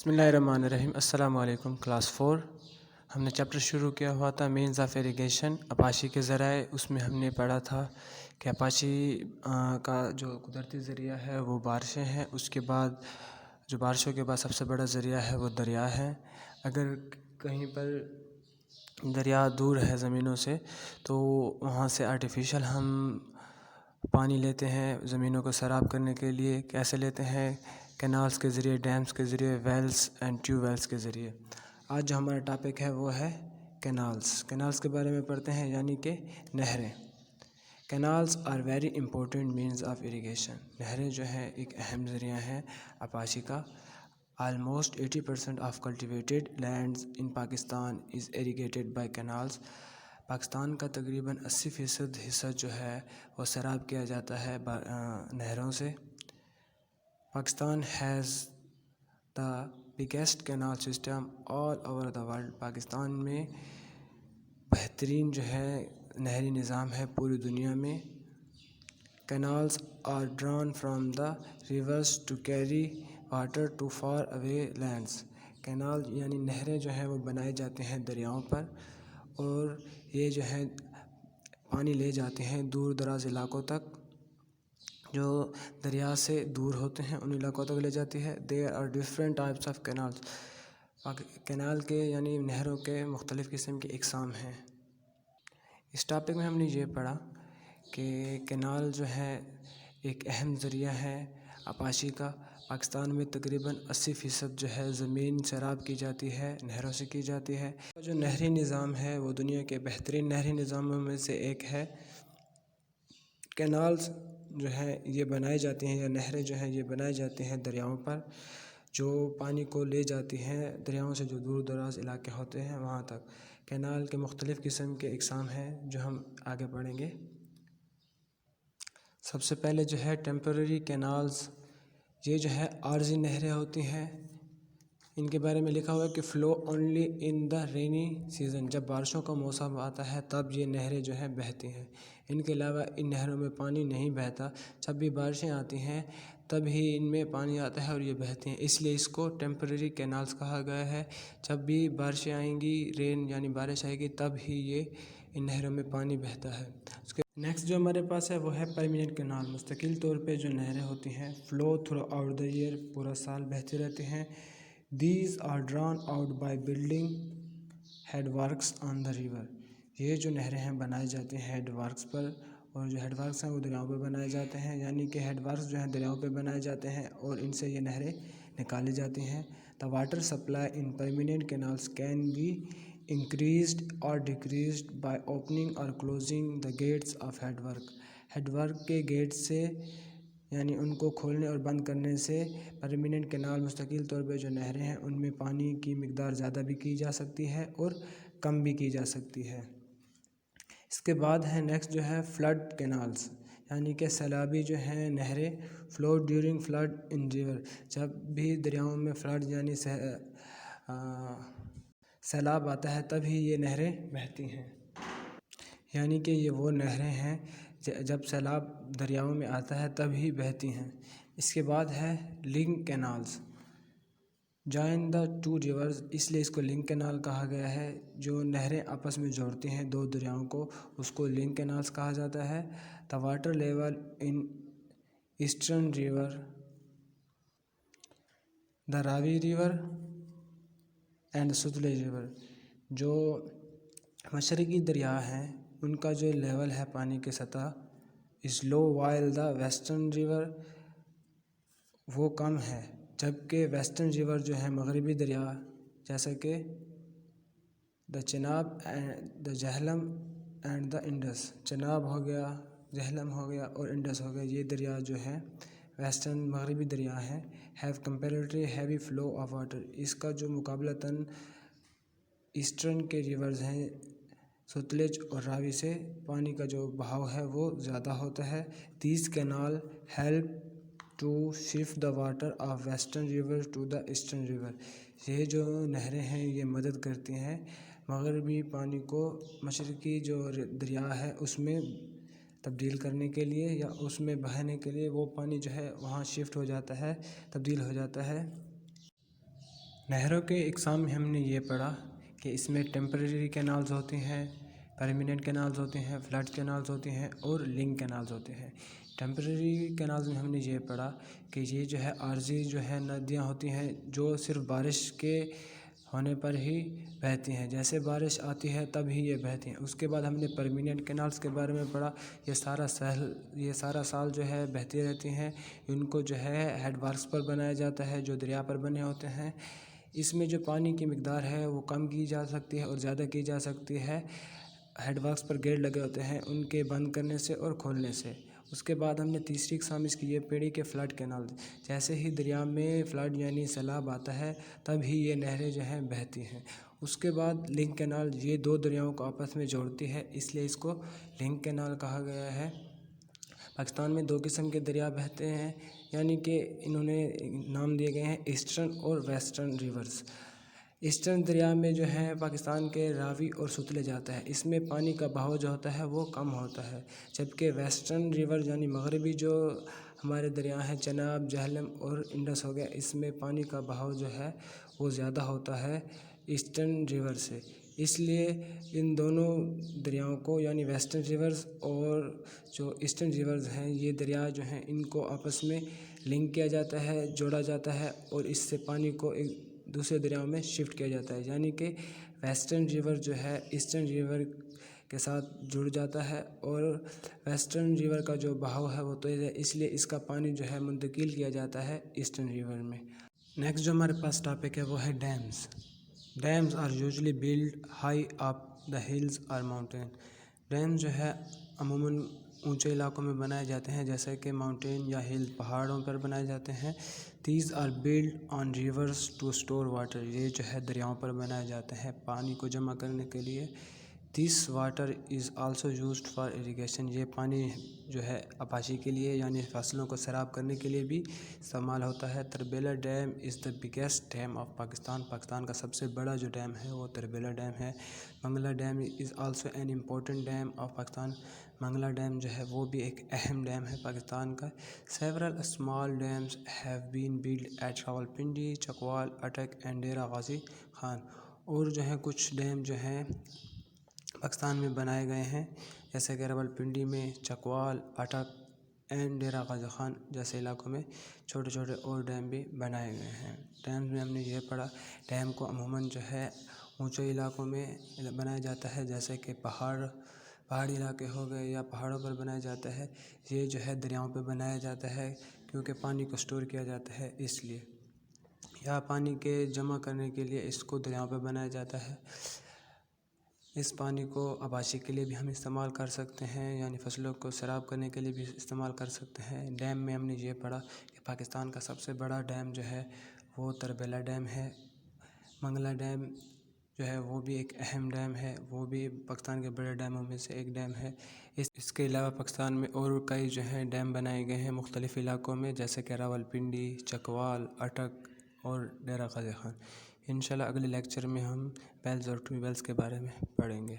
بسم اللہ الرحمن الرحیم۔ السلام علیکم کلاس 4۔ ہم نے چیپٹر شروع کیا ہوا تھا مینز آف ایریگیشن، اپاشی کے ذرائع۔ اس میں ہم نے پڑھا تھا کہ اپاشی کا جو قدرتی ذریعہ ہے وہ بارشیں ہیں۔ اس کے بعد جو بارشوں کے بعد سب سے بڑا ذریعہ ہے وہ دریا ہے۔ اگر کہیں پر دریا دور ہے زمینوں سے تو وہاں سے آرٹیفیشل ہم پانی لیتے ہیں زمینوں کو سیراب کرنے کے لیے۔ کیسے لیتے ہیں؟ کینالز کے ذریعے، ڈیمز کے ذریعے، ویلز اینڈ ٹیوب ویلز کے ذریعے۔ آج جو ہمارا ٹاپک ہے وہ ہے کینالز۔ کینالز کے بارے میں پڑھتے ہیں، یعنی کہ نہریں۔ Canals are very important means of irrigation. نہریں جو ہے ایک اہم ذریعہ ہے اپاشی کا۔ Almost 80% of cultivated lands in Pakistan is irrigated by canals. Pakistan کا تقریباً 80% حصہ جو ہے وہ سیراب کیا جاتا ہے نہروں سے۔ Pakistan has the biggest canal system all over the world. Pakistan میں بہترین جو ہے نہری نظام ہے پوری دنیا میں۔ Canals are drawn from the rivers to carry water to far away lands. Canal یعنی نہریں جو ہیں وہ بنائے جاتے ہیں دریاؤں پر، اور یہ جو ہے پانی لے جاتے ہیں دور دراز علاقوں تک، جو دریا سے دور ہوتے ہیں ان علاقوں تک لے جاتی ہے۔ There are different types of canals. Canal کے یعنی نہروں کے مختلف قسم کی اقسام ہیں۔ اس ٹاپک میں ہم نے یہ پڑھا کہ کینال جو ہے ایک اہم ذریعہ ہے اپاشی کا۔ پاکستان میں تقریباً 80% جو ہے زمین سیراب کی جاتی ہے، نہروں سے کی جاتی ہے۔ جو نہری نظام ہے وہ دنیا کے بہترین نہری نظاموں میں سے ایک ہے۔ کینالز جو ہے یہ بنائے جاتے ہیں، یا نہریں جو ہیں یہ بنائے جاتے ہیں دریاؤں پر، جو پانی کو لے جاتی ہیں دریاؤں سے جو دور دراز علاقے ہوتے ہیں وہاں تک۔ کینال کے مختلف قسم کے اقسام ہیں جو ہم آگے پڑھیں گے۔ سب سے پہلے جو ہے ٹیمپرری کینالز۔ یہ جو ہے عارضی نہریں ہوتی ہیں۔ ان کے بارے میں لکھا ہوا ہے کہ flow only in the rainy season. جب بارشوں کا موسم آتا ہے تب یہ نہریں جو ہیں بہتی ہیں۔ ان کے علاوہ ان نہروں میں پانی نہیں بہتا۔ جب بھی بارشیں آتی ہیں تب ہی ان میں پانی آتا ہے اور یہ بہتے ہیں، اس لیے اس کو ٹیمپرری کینالز کہا گیا ہے۔ جب بھی بارشیں آئیں گی، رین یعنی بارش آئے گی، تب ہی یہ ان نہروں میں پانی بہتا ہے۔ اس کے نیکسٹ جو ہمارے پاس ہے وہ ہے پرمیننٹ کینال۔ مستقل طور پہ جو نہریں ہوتی ہیں، flow throughout the year, پورا سال بہتے رہتے ہیں۔ These are drawn out by building head works on the river. یہ جو نہریں ہیں بنائے جاتے ہیں ہیڈ ورکس پر، اور جو ہیڈ ورکس ہیں وہ دریاؤں پہ بنائے جاتے ہیں، یعنی کہ ہیڈ ورکس جو ہیں دریاؤں پہ بنائے جاتے ہیں اور ان سے یہ نہریں نکالی جاتی ہیں۔ The water supply in permanent canals can be increased اور ڈیکریزڈ بائی اوپننگ اور closing the gates of head work. Head work کے گیٹ سے یعنی ان کو کھولنے اور بند کرنے سے پرمیننٹ کینال مستقل طور پہ جو نہریں ہیں ان میں پانی کی مقدار زیادہ بھی کی جا سکتی ہے اور کم بھی کی جا سکتی ہے۔ اس کے بعد ہے نیکسٹ جو ہے فلڈ کینالز، یعنی کہ سیلابی جو ہیں نہریں۔ فلو ڈیورنگ فلڈ ان ریور۔ جب بھی دریاؤں میں فلڈ یعنی سیلاب آتا ہے تب ہی یہ نہریں بہتی ہیں، یعنی کہ یہ وہ نہریں ہیں جب سیلاب دریاؤں میں آتا ہے تب ہی بہتی ہیں۔ اس کے بعد ہے link canals. Join the two rivers, اس لیے اس کو لنک کینال کہا گیا ہے۔ جو نہریں آپس میں جوڑتی ہیں دو دریاؤں کو، اس کو لنک کینالز کہا جاتا ہے۔ The water level in eastern river, the Ravi river and Sutlej river. جو مشرقی دریا ہیں ان کا جو لیول ہے پانی کی سطح از لو، وائل دا ویسٹرن ریور وہ کم ہے، جبکہ ویسٹرن ریور جو ہے مغربی دریا جیسا کہ the Chenab, the Jhelum and the Indus. Chenab ہو گیا، جہلم ہو گیا اور انڈس ہو گیا، یہ دریا جو ہے ویسٹرن مغربی دریا ہیں۔ Have comparatively heavy flow of water. اس کا جو مقابلتاً ایسٹرن کے ریورز ہیں ستلج اور راوی سے پانی کا جو بہاؤ ہے وہ زیادہ ہوتا ہے۔ These canal help to shift the water of western river to the eastern river. یہ جو نہریں ہیں یہ مدد کرتی ہیں مغربی پانی کو مشرقی جو دریا ہے اس میں تبدیل کرنے کے لیے، یا اس میں بہانے کے لیے۔ وہ پانی جو ہے وہاں شفٹ ہو جاتا ہے، تبدیل ہو جاتا ہے۔ نہروں کے اقسام میں ہم نے یہ پڑھا کہ اس میں ٹیمپریری کینالز ہوتے ہیں، پرمیننٹ کینالز ہوتے ہیں، فلڈ کینالز ہوتے ہیں اور لنک کینالز ہوتے ہیں۔ ٹیمپریری کینالز میں ہم نے یہ پڑھا کہ یہ جو ہے عارضی جو ہے ندیاں ہوتی ہیں جو صرف بارش کے ہونے پر ہی بہتی ہیں، جیسے بارش آتی ہے تب ہی یہ بہتی ہیں۔ اس کے بعد ہم نے پرمیننٹ کینالز کے بارے میں پڑھا، یہ سارا سال جو ہے بہتی رہتی ہیں۔ ان کو جو ہے ہیڈ ورکس پر بنایا جاتا ہے جو دریا پر بنے ہوتے ہیں۔ اس میں جو پانی کی مقدار ہے وہ کم کی جا سکتی ہے اور زیادہ کی جا سکتی ہے۔ ہیڈ ورکس پر گیٹ لگے ہوتے ہیں ان کے بند کرنے سے اور کھولنے سے۔ اس کے بعد ہم نے تیسری اقسام اس کی یہ پڑھی کہ فلڈ کینال، جیسے ہی دریا میں فلڈ یعنی سیلاب آتا ہے تب ہی یہ نہریں جو ہیں بہتی ہیں۔ اس کے بعد لنک کینال، یہ دو دریاؤں کو آپس میں جوڑتی ہے، اس لیے اس کو لنک کینال کہا گیا ہے۔ پاکستان میں دو قسم کے دریا بہتے ہیں، یعنی کہ انہوں نے نام دیے گئے ہیں ایسٹرن اور ویسٹرن ریورز۔ ایسٹرن دریا میں جو ہے پاکستان کے راوی اور ستلج جاتا ہے، اس میں پانی کا بہاؤ جو ہوتا ہے وہ کم ہوتا ہے، جبکہ ویسٹرن ریور یعنی مغربی جو ہمارے دریا ہیں چناب، جہلم اور انڈس ہو گیا، اس میں پانی کا بہاؤ جو ہے وہ زیادہ ہوتا ہے ایسٹرن ریور سے۔ اس لیے ان دونوں دریاؤں کو یعنی ویسٹرن ریورز اور جو ایسٹرن ریورز ہیں، یہ دریا جو ہیں ان کو آپس میں لنک کیا جاتا ہے، جوڑا جاتا ہے اور اس سے پانی کو ایک دوسرے دریاؤں میں شفٹ کیا جاتا ہے، یعنی کہ ویسٹرن ریور جو ہے ایسٹرن ریور کے ساتھ جڑ جاتا ہے اور ویسٹرن ریور کا جو بہاؤ ہے وہ تیز ہے، اس لیے اس کا پانی جو ہے منتقل کیا جاتا ہے ایسٹرن ریور میں۔ نیکسٹ جو ہمارے پاس ٹاپک ہے وہ ہے dams. Dams are usually build high up the hills اور ماؤنٹین۔ ڈیم جو ہے عموماً اونچے علاقوں میں بنائے جاتے ہیں، جیسے کہ ماؤنٹین یا ہل پہاڑوں پر بنائے جاتے ہیں۔ These are build on rivers to store water, یہ جو ہے دریاؤں پر بنائے جاتے ہیں پانی کو جمع کرنے کے لیے۔ This water is also used for irrigation, یہ پانی جو ہے آبپاشی کے لیے یعنی فصلوں کو سیراب کرنے کے لیے بھی استعمال ہوتا ہے۔ Tarbela dam is the biggest dam of Pakistan, Pakistan کا سب سے بڑا جو ڈیم ہے وہ تربیلا ڈیم ہے۔ Mangla dam is also an important dam of Pakistan, Mangla dam جو ہے وہ بھی ایک اہم ڈیم ہے پاکستان کا۔ Several small dams have been build at Rawalpindi, Chakwal, Attock and Dera Ghazi Khan, اور جو ہے کچھ ڈیم جو ہیں پاکستان میں بنائے گئے ہیں، جیسے کہ راولپنڈی میں، چکوال، اٹک اینڈ ڈیرہ غازی خان جیسے علاقوں میں چھوٹے چھوٹے اور ڈیم بھی بنائے گئے ہیں۔ ڈیم میں ہم نے یہ پڑھا، ڈیم کو عموماً جو ہے اونچے علاقوں میں بنایا جاتا ہے، جیسے کہ پہاڑی علاقے ہو گئے یا پہاڑوں پر بنایا جاتا ہے۔ یہ جو ہے دریاؤں پہ بنایا جاتا ہے کیونکہ پانی کو اسٹور کیا جاتا ہے، اس لیے یا پانی کے جمع کرنے کے لیے اس کو دریاؤں پہ بنایا جاتا ہے۔ اس پانی کو آبپاشی کے لیے بھی ہم استعمال کر سکتے ہیں، یعنی فصلوں کو سیراب کرنے کے لیے بھی استعمال کر سکتے ہیں۔ ڈیم میں ہم نے یہ پڑھا کہ پاکستان کا سب سے بڑا ڈیم جو ہے وہ تربیلا ڈیم ہے۔ منگلا ڈیم جو ہے وہ بھی ایک اہم ڈیم ہے، وہ بھی پاکستان کے بڑے ڈیموں میں سے ایک ڈیم ہے۔ اس کے علاوہ پاکستان میں اور کئی جو ہیں ڈیم بنائے گئے ہیں مختلف علاقوں میں، جیسے کہ راولپنڈی، چکوال، اٹک اور ڈیرہ غازی خان۔ انشاءاللہ اگلے لیکچر میں ہم ویلز اور ٹیوب ویلز کے بارے میں پڑھیں گے۔